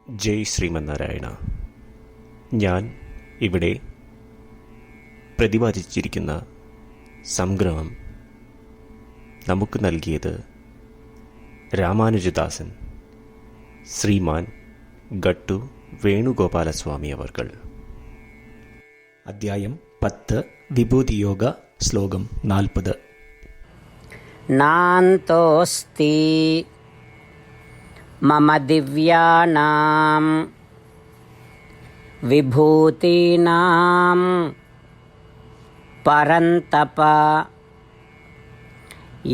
ജയ് ശ്രീമന്നാരായണ. ഞാൻ ഇവിടെ പ്രതിപാദിച്ചിരിക്കുന്ന സംഗ്രഹം നമുക്ക് നൽകിയത് രാമാനുജദാസൻ ശ്രീമാൻ ഗട്ടു വേണുഗോപാലസ്വാമി അവർകൾ. അധ്യായം 10 വിഭൂതിയോഗ, ശ്ലോകം 40. നാന്തോസ്തി മമ ദിവ്യാനാം വിഭൂതീനാം പരന്തപ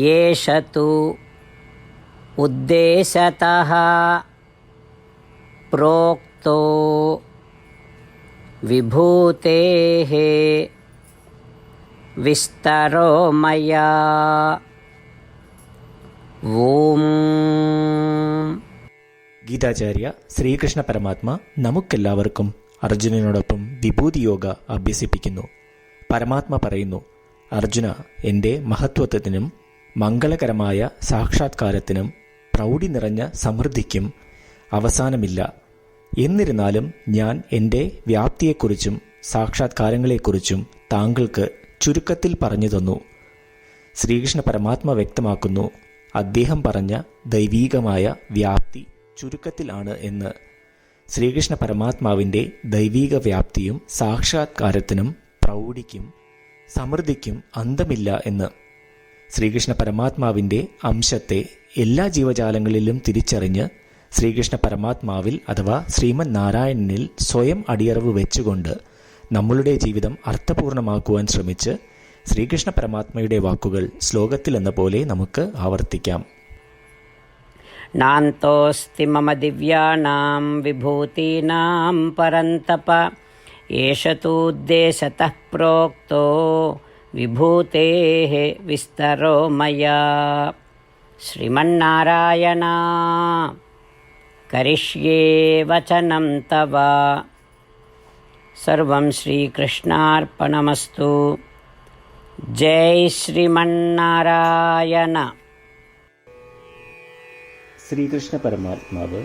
യേഷ തു ഉദ്ദേശതഃ പ്രോക്തോ വിഭൂതേഃ വിസ്തരോ മയാ. ഓം. ഗീതാചാര്യ ശ്രീകൃഷ്ണ പരമാത്മ നമുക്കെല്ലാവർക്കും അർജുനനോടൊപ്പം വിഭൂതിയോഗ അഭ്യസിപ്പിക്കുന്നു. പരമാത്മ പറയുന്നു, അർജുന, എൻ്റെ മഹത്വത്വത്തിനും മംഗളകരമായ സാക്ഷാത്കാരത്തിനും പ്രൗഢി നിറഞ്ഞ സമൃദ്ധിക്കും അവസാനമില്ല. എന്നിരുന്നാലും ഞാൻ എൻ്റെ വ്യാപ്തിയെക്കുറിച്ചും സാക്ഷാത്കാരങ്ങളെക്കുറിച്ചും താങ്കൾക്ക് ചുരുക്കത്തിൽ പറഞ്ഞു തന്നു. ശ്രീകൃഷ്ണ പരമാത്മ വ്യക്തമാക്കുന്നു, അദ്ദേഹം പറഞ്ഞ ദൈവീകമായ വ്യാപ്തി ചുരുക്കത്തിലാണ് എന്ന്. ശ്രീകൃഷ്ണ പരമാത്മാവിൻ്റെ ദൈവീക വ്യാപ്തിയും സാക്ഷാത്കാരത്തിനും പ്രൗഢിക്കും സമൃദ്ധിക്കും അന്തമില്ല എന്ന്. ശ്രീകൃഷ്ണ പരമാത്മാവിൻ്റെ അംശത്തെ എല്ലാ ജീവജാലങ്ങളിലും തിരിച്ചറിഞ്ഞ് ശ്രീകൃഷ്ണ പരമാത്മാവിൽ അഥവാ ശ്രീമൻ നാരായണനിൽ സ്വയം അടിയറവ് വെച്ചുകൊണ്ട് നമ്മളുടെ ജീവിതം അർത്ഥപൂർണമാക്കുവാൻ ശ്രമിച്ച് ശ്രീകൃഷ്ണ പരമാത്മയുടെ വാക്കുകൾ ശ്ലോകത്തിൽ എന്ന പോലെ നമുക്ക് ആവർത്തിക്കാം. നാന്തോസ്തി മമ ദിവ്യാനാം വിഭൂതീനാം പരന്തപ യേഷ തു ഉദ്ദേശതഃ പ്രോക്തോ വിഭൂതേഃ വിസ്തരോ മയാ. ശ്രീമന്നാരായണ കരിഷ്യേ വചനം തവ. സർവം ശ്രീകൃഷ്ണാർപ്പണമസ്തു. ജയ് ശ്രീമന്നാരായണ. ശ്രീകൃഷ്ണ പരമാത്മാവ്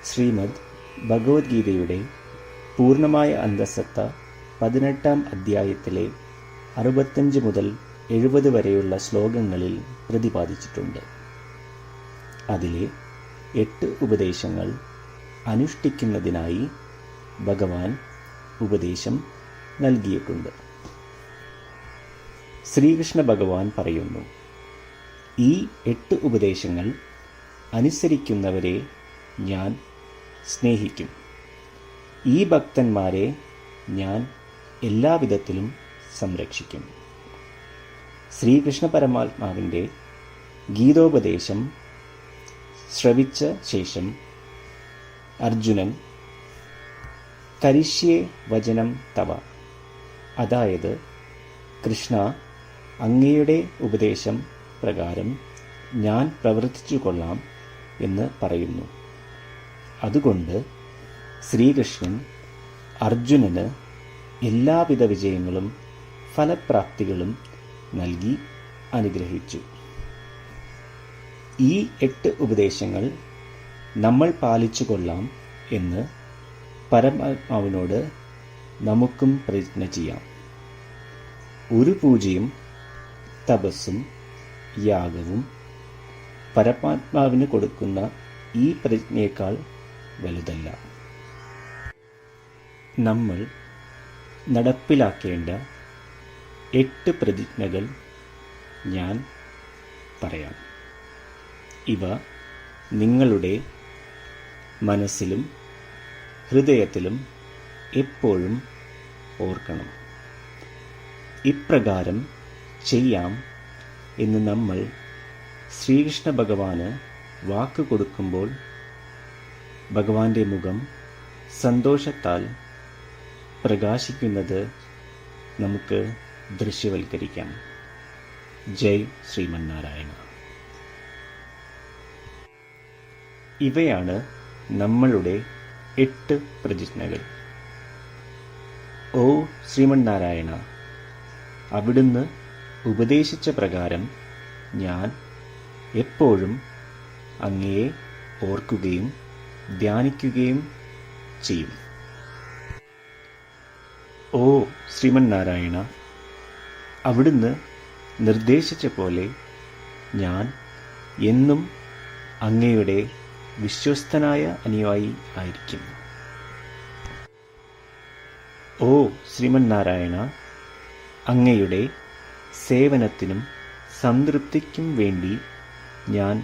ശ്രീമദ് ഭഗവത്ഗീതയുടെ പൂർണ്ണമായ അന്തഃസത്ത 18-ാം അധ്യായത്തിലെ 65 മുതൽ 70 വരെയുള്ള ശ്ലോകങ്ങളിൽ പ്രതിപാദിച്ചിട്ടുണ്ട്. അതിലെ 8 ഉപദേശങ്ങൾ അനുഷ്ഠിക്കുന്നതിനായി ഭഗവാൻ ഉപദേശം നൽകിയിട്ടുണ്ട്. ശ്രീകൃഷ്ണ ഭഗവാൻ പറയുന്നു, ഈ 8 ഉപദേശങ്ങൾ അനുസരിക്കുന്നവരെ ഞാൻ സ്നേഹിക്കും. ഈ ഭക്തന്മാരെ ഞാൻ എല്ലാവിധത്തിലും സംരക്ഷിക്കും. ശ്രീകൃഷ്ണ പരമാത്മാവിൻ്റെ ഗീതോപദേശം ശ്രവിച്ച ശേഷം അർജുനൻ കരിഷ്യേ വചനം തവ, അതായത് കൃഷ്ണ, അങ്ങയുടെ ഉപദേശം പ്രകാരം ഞാൻ പ്രവർത്തിച്ചു കൊള്ളാം എന്ന് പറയുന്നു. അതുകൊണ്ട് ശ്രീകൃഷ്ണൻ അർജുനന് എല്ലാവിധ വിജയങ്ങളും ഫലപ്രാപ്തികളും നൽകി അനുഗ്രഹിച്ചു. ഈ 8 ഉപദേശങ്ങൾ നമ്മൾ പാലിച്ചു കൊള്ളാം എന്ന് പരമാത്മാവിനോട് നമുക്കും പ്രതിജ്ഞ ചെയ്യാം. ഒരു പൂജയും തപസ്സും യാഗവും പരമാത്മാവിന് കൊടുക്കുന്ന ഈ പ്രതിജ്ഞയേക്കാൾ വലുതല്ല. നമ്മൾ നടപ്പിലാക്കേണ്ട 8 പ്രതിജ്ഞകൾ ഞാൻ പറയാം. ഇവ നിങ്ങളുടെ മനസ്സിലും ഹൃദയത്തിലും എപ്പോഴും ഓർക്കണം. ഇപ്രകാരം ചെയ്യാം എന്ന് നമ്മൾ ശ്രീകൃഷ്ണ ഭഗവാന് വാക്ക് കൊടുക്കുമ്പോൾ ഭഗവാന്റെ മുഖം സന്തോഷത്താൽ പ്രകാശിക്കുന്നത് നമുക്ക് ദൃശ്യവൽക്കരിക്കാം. ജയ് ശ്രീമന്നാരായണ. ഇവയാണ് നമ്മളുടെ 8 പ്രതിജ്ഞകൾ. ഓ ശ്രീമന്നാരായണ, അവിടുന്ന് ഉപദേശിച്ച പ്രകാരം ഞാൻ എപ്പോഴും അങ്ങയെ ഓർക്കുകയും ധ്യാനിക്കുകയും ചെയ്യും. ഓ ശ്രീമന്നാരായണ, അവിടുന്ന് നിർദ്ദേശിച്ച പോലെ ഞാൻ എന്നും അങ്ങയുടെ വിശ്വസ്തനായ അനുയായി ആയിരിക്കും. ഓ ശ്രീമന്നാരായണ, അങ്ങയുടെ സേവനത്തിനും സംതൃപ്തിക്കും വേണ്ടി ഞാൻ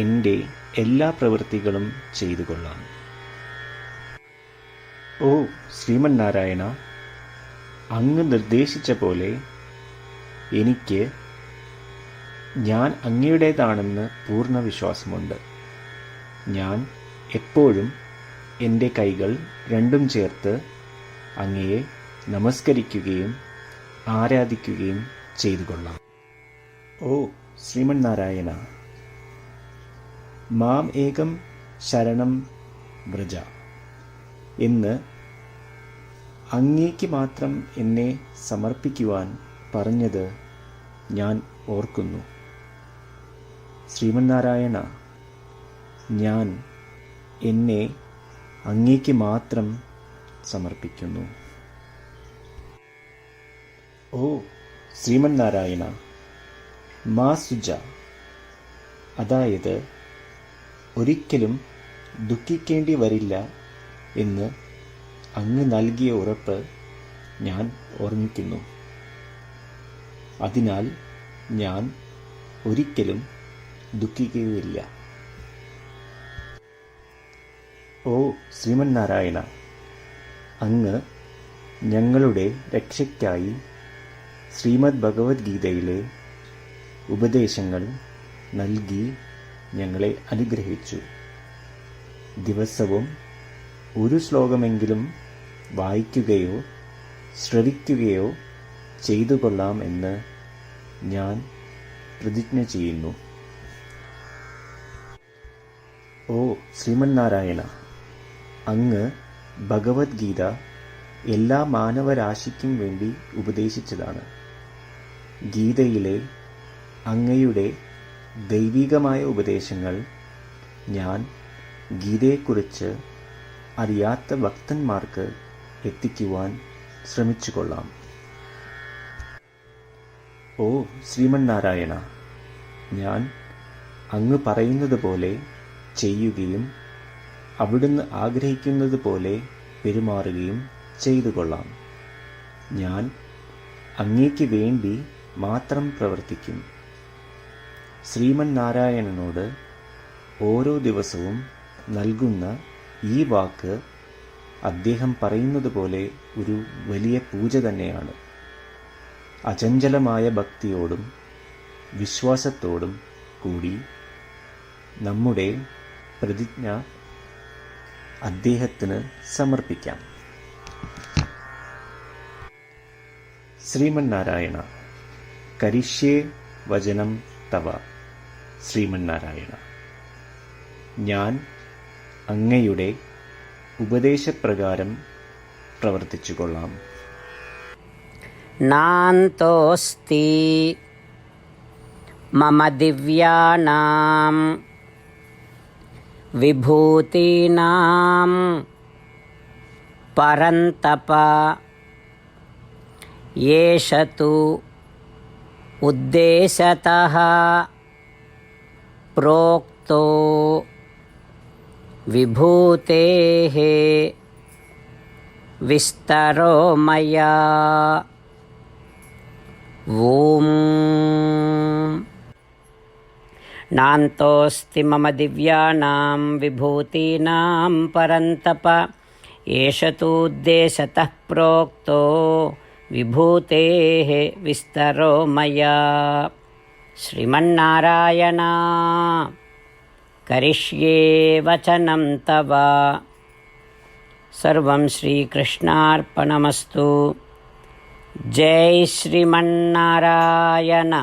എൻ്റെ എല്ലാ പ്രവൃത്തികളും ചെയ്തു കൊള്ളാം. ഓ ശ്രീമന്നാരായണ, അങ്ങ് നിർദ്ദേശിച്ച പോലെ എനിക്ക് ഞാൻ അങ്ങയുടേതാണെന്ന് പൂർണ്ണ വിശ്വാസമുണ്ട്. ഞാൻ എപ്പോഴും എൻ്റെ കൈകൾ രണ്ടും ചേർത്ത് അങ്ങയെ നമസ്കരിക്കുകയും ആരാധിക്കുകയും ചെയ്തു കൊള്ളാം. ഓ ശ്രീമന്നാരായണ, മാം ഏകം ശരണം വ്രജ എന്ന് അങ്ങേക്ക് മാത്രം എന്നെ സമർപ്പിക്കുവാൻ പറഞ്ഞത് ഞാൻ ഓർക്കുന്നു. ശ്രീമന്നാരായണ, ഞാൻ എന്നെ അങ്ങേക്ക് മാത്രം സമർപ്പിക്കുന്നു. ഓ ശ്രീമന്നാരായണ, മാ സുജ, അതായത് ഒരിക്കലും ദുഃഖിക്കേണ്ടി വരില്ല എന്ന് അങ്ങ് നൽകിയ ഉറപ്പ് ഞാൻ ഓർമ്മിക്കുന്നു. അതിനാൽ ഞാൻ ഒരിക്കലും ദുഃഖിക്കുകയില്ല. ഓ ശ്രീമന്നാരായണ, അങ്ങ് ഞങ്ങളുടെ രക്ഷയ്ക്കായി ശ്രീമദ് ഭഗവത്ഗീതയിലെ ഉപദേശങ്ങൾ നൽകി ഞങ്ങളെ അനുഗ്രഹിച്ചു. ദിവസവും ഒരു ശ്ലോകമെങ്കിലും വായിക്കുകയോ ശ്രവിക്കുകയോ ചെയ്തു കൊള്ളാം എന്ന് ഞാൻ പ്രതിജ്ഞ ചെയ്യുന്നു. ഓ ശ്രീമന്നാരായണ, അങ്ങ് ഭഗവത്ഗീത എല്ലാ മാനവരാശിക്കും വേണ്ടി ഉപദേശിച്ചതാണ്. ഗീതയിലെ അങ്ങയുടെ ദൈവികമായ ഉപദേശങ്ങൾ ഞാൻ ഗീതയെക്കുറിച്ച് അറിയാത്ത ഭക്തന്മാർക്ക് എത്തിക്കുവാൻ ശ്രമിച്ചുകൊള്ളാം. ഓ ശ്രീമന്നാരായണ, ഞാൻ അങ്ങ് പറയുന്നത് പോലെ ചെയ്യുകയും അവിടുന്ന് ആഗ്രഹിക്കുന്നത് പോലെ പെരുമാറുകയും ചെയ്തു കൊള്ളാം. ഞാൻ അങ്ങേക്ക് വേണ്ടി മാത്രം പ്രവർത്തിക്കും. ശ്രീമന്നാരായണനോട് ഓരോ ദിവസവും നൽകുന്ന ഈ വാക്ക് അദ്ദേഹം പറയുന്നത് പോലെ ഒരു വലിയ പൂജ തന്നെയാണ്. അചഞ്ചലമായ ഭക്തിയോടും വിശ്വാസത്തോടും കൂടി നമ്മുടെ പ്രതിജ്ഞ അദ്ദേഹത്തിന് സമർപ്പിക്കാം. ശ്രീമന്നാരായണ, കരിഷ്യേ വചനം തവ. ശ്രീമന്നാരായണ, ഞാൻ അങ്ങയുടെ ഉപദേശപ്രകാരം പ്രവർത്തിച്ചുകൊള്ളാം. നാന്തോസ്തി മമ ദിവ്യാനാം വിഭൂതീനാം പരന്തപ യേഷ തു ഉദ്ദേശതഃ പ്രോക്തോ വിഭൂതേഃ വിസ്തരോ മയാ. ഓം നാന്തോസ്തി മമ ദിവ്യാനാം വിഭൂതീനാം പരന്തപ യേഷ തു ഉദ്ദേശതഃ പ്രോക്തോ വിഭൂതേഃ വിസ്തരോ മയാ. ശ്രീമന്നാരായണ, കരിഷ്യേ വചനം തവ. സർവം ശ്രീകൃഷ്ണാർപ്പണമസ്തു. ജയ് ശ്രീമന്നാരായണ.